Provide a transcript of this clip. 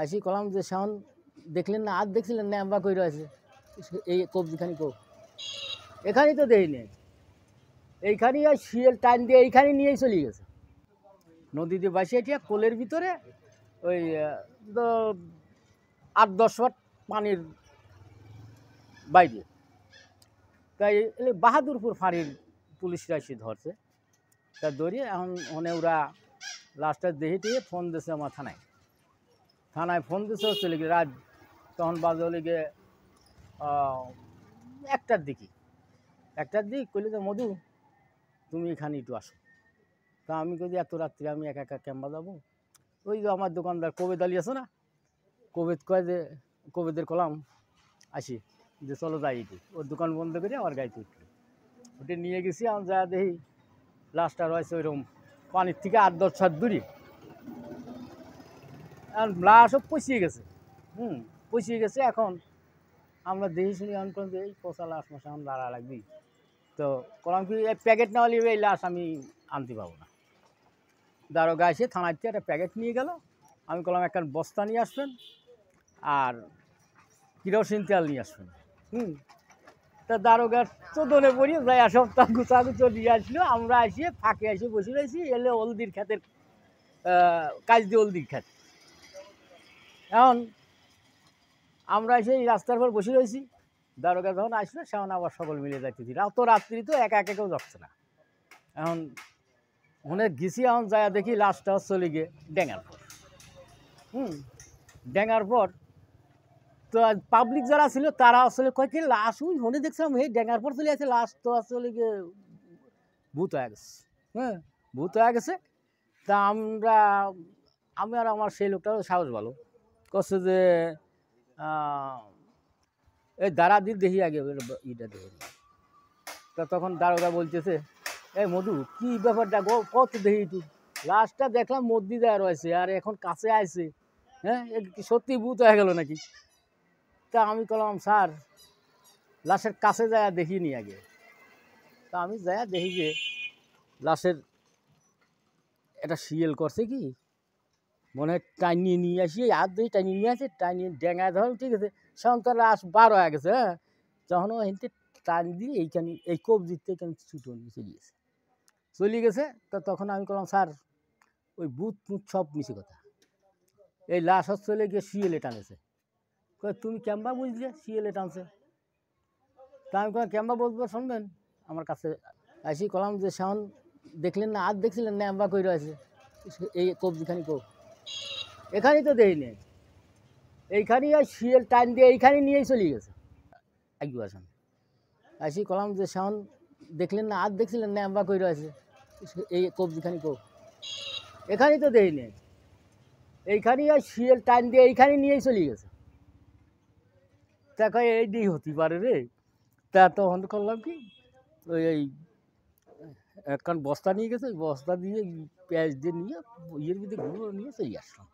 আসি কলাম যে শাওন দেখলেন না, আর দেখছিলেন না এম্বা কই রয়েছে এই কবজিখানি কো এখানেই তো দেই নেই, এইখানেই আর শিয়েল টাইম দিয়ে এইখানে নিয়েই চলে গেছে নদীতে বাসি এটিয়া কোলের ভিতরে ওই তো 8-10 ফুট পানির বাইরে। তাই বাহাদুরপুর ফাঁড়ির পুলিশরা এসে ধরছে, তা ধরিয়ে এখন ওরা লাস্টে দেহি টিয়ে ফোন দিয়েছে আমার থানায় ফোন দিয়েছে হচ্ছে লিগে রাত তখন বাজে হলে গিয়ে 1টার দিক কইলে যে মধু তুমি এখানে একটু আসো। তা আমি কই এত রাত্রি আমি একা একা ক্যাম্বা যাবো? ওই যে আমার দোকানদার কবেদ আলী আছে না, কবেদ কয় যে কবেদের কলাম আসি যে চলো যাই একটু, ওর দোকান বন্ধ করে আমার গাড়িতে উঠলো, ওটা নিয়ে গেছি। আমি যা দেখি লাশটা রয়েছে ওইরকম পানির থেকে 8-10 ফুট দূরে, এখন লাশও পচিয়ে গেছে, পচিয়ে গেছে। এখন আমরা দেখি শুনি এখন করলাম যে এই পচা লাশ মাসে এখন দাঁড়া লাগবি, তো করলাম কি এই প্যাকেট না হলে এই লাশ আমি আনতে পাবো না। দারোগা এসে থানার থেকে একটা প্যাকেট নিয়ে গেল। আমি করলাম একটা বস্তা নিয়ে আসবেন আর কিরোসিন তেল নিয়ে আসবেন। তা দারোগার চোদনে পড়ি যাই সপ্তাহ গুছাগুছো নিয়ে আসলো। আমরা এসে ফাঁকে এসে বসে রয়েছি, এলে হলদির ক্ষেতের কাজ দিয়ে হলদির ক্ষেত। এখন আমরা এসে এই রাস্তার পর বসে রয়েছি, দারোগা যখন আসলো সেখন আবার সকল মিলে যাইতেছি। অত রাত্রি তো একা একা কেউ যাচ্ছে না। এখন মনে গেছি, এখন যায় দেখি লাশটা চলে গিয়ে ডেঙ্গার পর। ডেঙ্গার পর তো পাবলিক যারা ছিল তারা আসলে কয় কি লাশ ওই মনে দেখছিলাম এই ডেঙ্গার পর চলে আছে, লাশ তো আসলে গিয়ে ভূত হয়ে গেছে। ভূত হয়ে গেছে। তা আমি আর আমার সেই লোকটাও সাহস ভালো করছে যে এই দাঁড়া দিন দেখি আগে ইটা দেখে। তা তখন দারোগা বলতেছে এই মধু কি ব্যাপারটা কত দেখি একটু, লাশটা দেখলাম মধ্যে দেওয়া রয়েছে আর এখন কাছে আসছে, সত্যি ভূত হয়ে গেল নাকি? তা আমি বললাম স্যার লাশের কাছে যায় দেখিনি আগে। তা আমি যায় দেখি যে লাশের একটা শিয়েল করছে কি মনে হয় টাইনিয়ে নিয়ে আসি, হাত দিয়ে টাইনিয়ে নিয়ে আসে, টাইনিয়ে ডেঙ্গায় ধর ঠিক আছে। সেখান তো লাশ 12 হয়ে গেছে। তখন এনতে টান দিয়ে এইখানে এই কবজিতে এখানে ছুটো নিয়ে চলে গেছে। তো তখন আমি বললাম স্যার ওই ভূত সব মিশে কথা, এই লাশ হচ্ছে গিয়ে শিয়েলে টানেছে। তুমি ক্যাম্বা বুঝলে শিয়েলে টানছে? তা আমি ক্যাম্বা বলবো শুনবেন আমার কাছে আসি কলাম যে শাওন দেখলেন না, আর দেখছিলেন না এম্বা কই রয়েছে এই কবজিখানি কো এখানেই তো দেই নেই, এইখানেই আর শিয়েল টাইম দিয়ে এইখানে নিয়েই চলে গেছে। একবার আসেন আসি কলাম যে শাওন দেখলেন না, আর দেখছিলেন না এম্বা কই রয়েছে এই কবজিখানি কো এখানেই তো দেই নেই, এইখানেই আর শিয়েল টাইম দিয়ে এইখানে নিয়েই চলে গেছে। তা কয় এই দিয়েই হতে পারে রে। তা তখন করলাম কি ওই একখান বস্তা নিয়ে গেছে, বস্তা দিয়ে পেঁয়াজ দিয়ে নিয়ে ইয়ের ভিতরে গুঁড়ো নিয়ে চলে আসলাম।